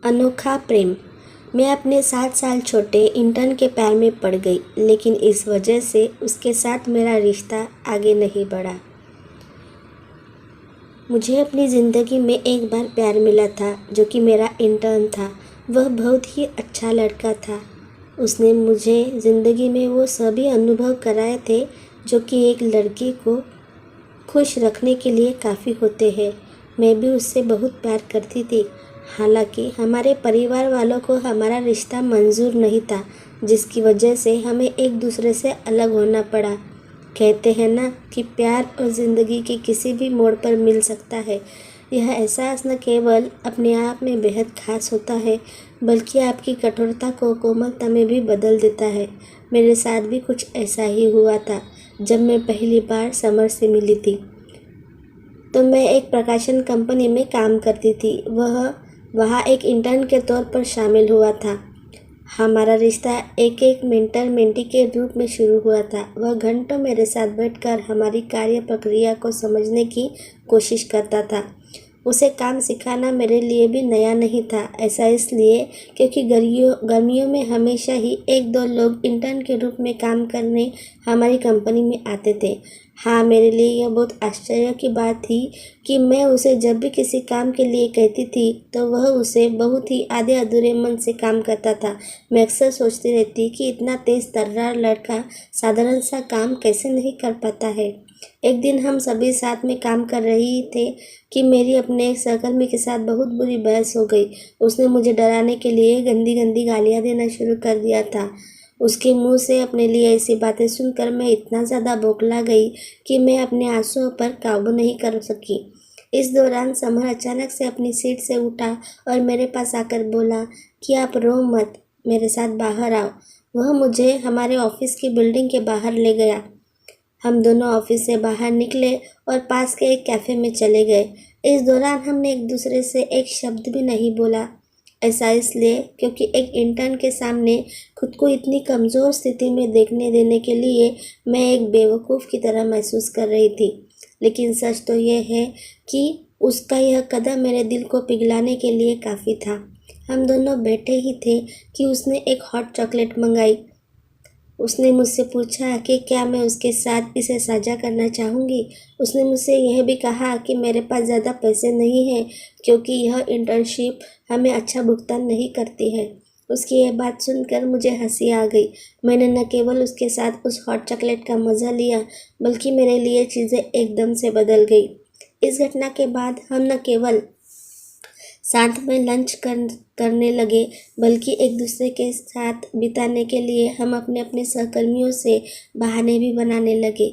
अनोखा प्रेम। मैं अपने 7 साल छोटे इंटर्न के प्यार में पड़ गई, लेकिन इस वजह से उसके साथ मेरा रिश्ता आगे नहीं बढ़ा। मुझे अपनी ज़िंदगी में एक बार प्यार मिला था, जो कि मेरा इंटर्न था। वह बहुत ही अच्छा लड़का था। उसने मुझे ज़िंदगी में वो सभी अनुभव कराए थे जो कि एक लड़की को खुश रखने के लिए काफ़ी होते हैं। मैं भी उससे बहुत प्यार करती थी। हालांकि हमारे परिवार वालों को हमारा रिश्ता मंजूर नहीं था, जिसकी वजह से हमें एक दूसरे से अलग होना पड़ा। कहते हैं ना कि प्यार और ज़िंदगी के किसी भी मोड़ पर मिल सकता है। यह एहसास न केवल अपने आप में बेहद खास होता है, बल्कि आपकी कठोरता को कोमलता में भी बदल देता है। मेरे साथ भी कुछ ऐसा ही हुआ था। जब मैं पहली बार समर से मिली थी, तो मैं एक प्रकाशन कंपनी में काम करती थी। वह वहाँ एक इंटर्न के तौर पर शामिल हुआ था। हमारा रिश्ता एक मेंटर मेंटी के रूप में शुरू हुआ था। वह घंटों मेरे साथ बैठकर हमारी कार्य प्रक्रिया को समझने की कोशिश करता था। उसे काम सिखाना मेरे लिए भी नया नहीं था। ऐसा इसलिए क्योंकि गर्मियों में हमेशा ही 1-2 लोग इंटर्न के रूप में काम करने हमारी कंपनी में आते थे। हाँ, मेरे लिए यह बहुत आश्चर्य की बात थी कि मैं उसे जब भी किसी काम के लिए कहती थी, तो वह उसे बहुत ही आधे अधूरे मन से काम करता था। मैं अक्सर सोचती रहती कि इतना तेज तर्रार लड़का साधारण सा काम कैसे नहीं कर पाता है। एक दिन हम सभी साथ में काम कर रही थे कि मेरी अपने एक सहकर्मी के साथ बहुत बुरी बहस हो गई। उसने मुझे डराने के लिए गंदी गंदी गालियाँ देना शुरू कर दिया था। उसके मुंह से अपने लिए ऐसी बातें सुनकर मैं इतना ज़्यादा बौखला गई कि मैं अपने आंसुओं पर काबू नहीं कर सकी। इस दौरान समर अचानक से अपनी सीट से उठा और मेरे पास आकर बोला कि आप रो मत, मेरे साथ बाहर आओ। वह मुझे हमारे ऑफिस की बिल्डिंग के बाहर ले गया। हम दोनों ऑफिस से बाहर निकले और पास के एक कैफ़े में चले गए। इस दौरान हमने एक दूसरे से एक शब्द भी नहीं बोला। ऐसा इसलिए क्योंकि एक इंटर्न के सामने खुद को इतनी कमज़ोर स्थिति में देखने देने के लिए मैं एक बेवकूफ़ की तरह महसूस कर रही थी। लेकिन सच तो यह है कि उसका यह कदम मेरे दिल को पिघलाने के लिए काफ़ी था। हम दोनों बैठे ही थे कि उसने एक हॉट चॉकलेट मंगाई। उसने मुझसे पूछा कि क्या मैं उसके साथ इसे साझा करना चाहूँगी। उसने मुझसे यह भी कहा कि मेरे पास ज़्यादा पैसे नहीं हैं, क्योंकि यह इंटर्नशिप हमें अच्छा भुगतान नहीं करती है। उसकी यह बात सुनकर मुझे हंसी आ गई। मैंने न केवल उसके साथ उस हॉट चॉकलेट का मज़ा लिया, बल्कि मेरे लिए चीज़ें एकदम से बदल गई। इस घटना के बाद हम न केवल साथ में लंच करने लगे, बल्कि एक दूसरे के साथ बिताने के लिए हम अपने अपने सहकर्मियों से बहाने भी बनाने लगे।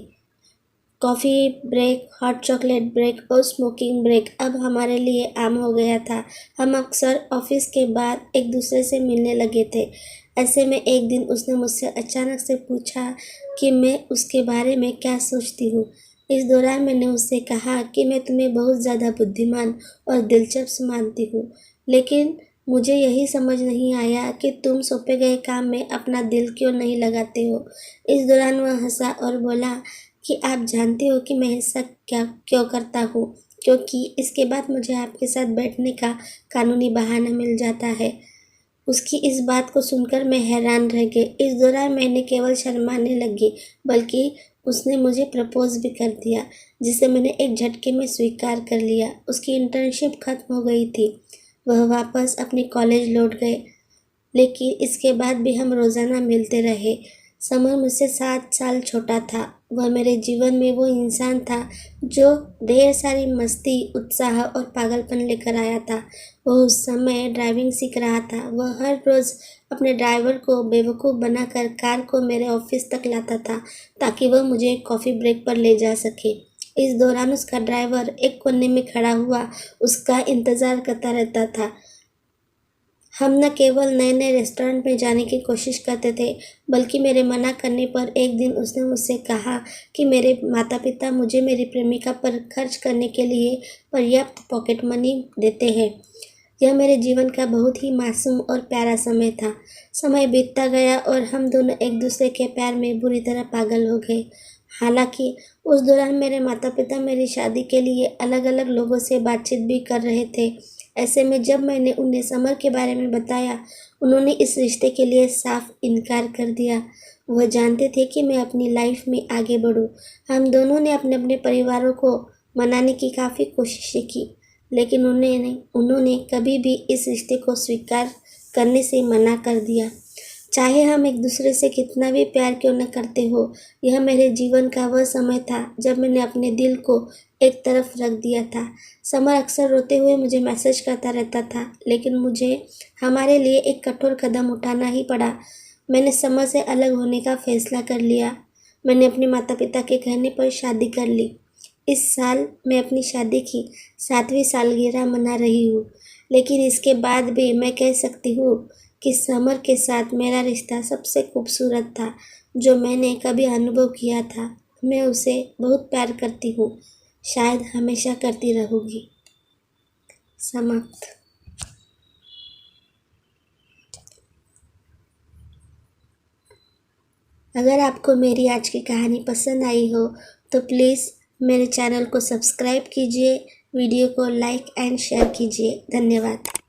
Coffee break, hot chocolate break और स्मोकिंग ब्रेक अब हमारे लिए आम हो गया था। हम अक्सर ऑफिस के बाद एक दूसरे से मिलने लगे थे। ऐसे में एक दिन उसने मुझसे अचानक से पूछा कि मैं उसके बारे में क्या सोचती हूँ। इस दौरान मैंने उससे कहा कि मैं तुम्हें बहुत ज़्यादा बुद्धिमान और दिलचस्प मानती हूँ, लेकिन मुझे यही समझ नहीं आया कि तुम सौंपे गए काम में अपना दिल क्यों नहीं लगाते हो। इस दौरान वह हंसा और बोला कि आप जानते हो कि मैं ऐसा क्या क्यों करता हूँ, क्योंकि इसके बाद मुझे आपके साथ बैठने का कानूनी बहाना मिल जाता है। उसकी इस बात को सुनकर मैं हैरान रह गई। इस दौरान मैंने केवल शर्माने लगी, बल्कि उसने मुझे प्रपोज भी कर दिया, जिसे मैंने एक झटके में स्वीकार कर लिया। उसकी इंटर्नशिप खत्म हो गई थी। वह वापस अपने कॉलेज लौट गए, लेकिन इसके बाद भी हम रोज़ाना मिलते रहे। समर मुझसे 7 साल छोटा था। वह मेरे जीवन में वो इंसान था जो ढेर सारी मस्ती, उत्साह और पागलपन लेकर आया था। वह उस समय ड्राइविंग सीख रहा था। वह हर रोज़ अपने ड्राइवर को बेवकूफ़ बनाकर कार को मेरे ऑफिस तक लाता था, ताकि वह मुझे कॉफ़ी ब्रेक पर ले जा सके। इस दौरान उसका ड्राइवर एक कोने में खड़ा हुआ उसका इंतज़ार करता रहता था। हम न केवल नए नए रेस्टोरेंट में जाने की कोशिश करते थे, बल्कि मेरे मना करने पर एक दिन उसने मुझसे कहा कि मेरे माता पिता मुझे मेरी प्रेमिका पर खर्च करने के लिए पर्याप्त पॉकेट मनी देते हैं। यह मेरे जीवन का बहुत ही मासूम और प्यारा समय था। समय बीतता गया और हम दोनों एक दूसरे के प्यार में बुरी तरह पागल हो गए। हालांकि उस दौरान मेरे माता पिता मेरी शादी के लिए अलग अलग लोगों से बातचीत भी कर रहे थे। ऐसे में जब मैंने उन्हें समर के बारे में बताया, उन्होंने इस रिश्ते के लिए साफ इनकार कर दिया। वह जानते थे कि मैं अपनी लाइफ में आगे बढ़ूं। हम दोनों ने अपने अपने परिवारों को मनाने की काफ़ी कोशिशें की, लेकिन उन्होंने कभी भी इस रिश्ते को स्वीकार करने से मना कर दिया। चाहे हम एक दूसरे से कितना भी प्यार क्यों न करते हो, यह मेरे जीवन का वह समय था जब मैंने अपने दिल को एक तरफ रख दिया था। समर अक्सर रोते हुए मुझे मैसेज करता रहता था, लेकिन मुझे हमारे लिए एक कठोर कदम उठाना ही पड़ा। मैंने समर से अलग होने का फैसला कर लिया। मैंने अपने माता पिता के कहने पर शादी कर ली। इस साल मैं अपनी शादी की 7वीं सालगिरह मना रही हूँ, लेकिन इसके बाद भी मैं कह सकती हूँ कि समर के साथ मेरा रिश्ता सबसे खूबसूरत था जो मैंने कभी अनुभव किया था। मैं उसे बहुत प्यार करती हूँ, शायद हमेशा करती रहूँगी। समाप्त। अगर आपको मेरी आज की कहानी पसंद आई हो तो प्लीज़ मेरे चैनल को सब्सक्राइब कीजिए, वीडियो को लाइक एंड शेयर कीजिए। धन्यवाद।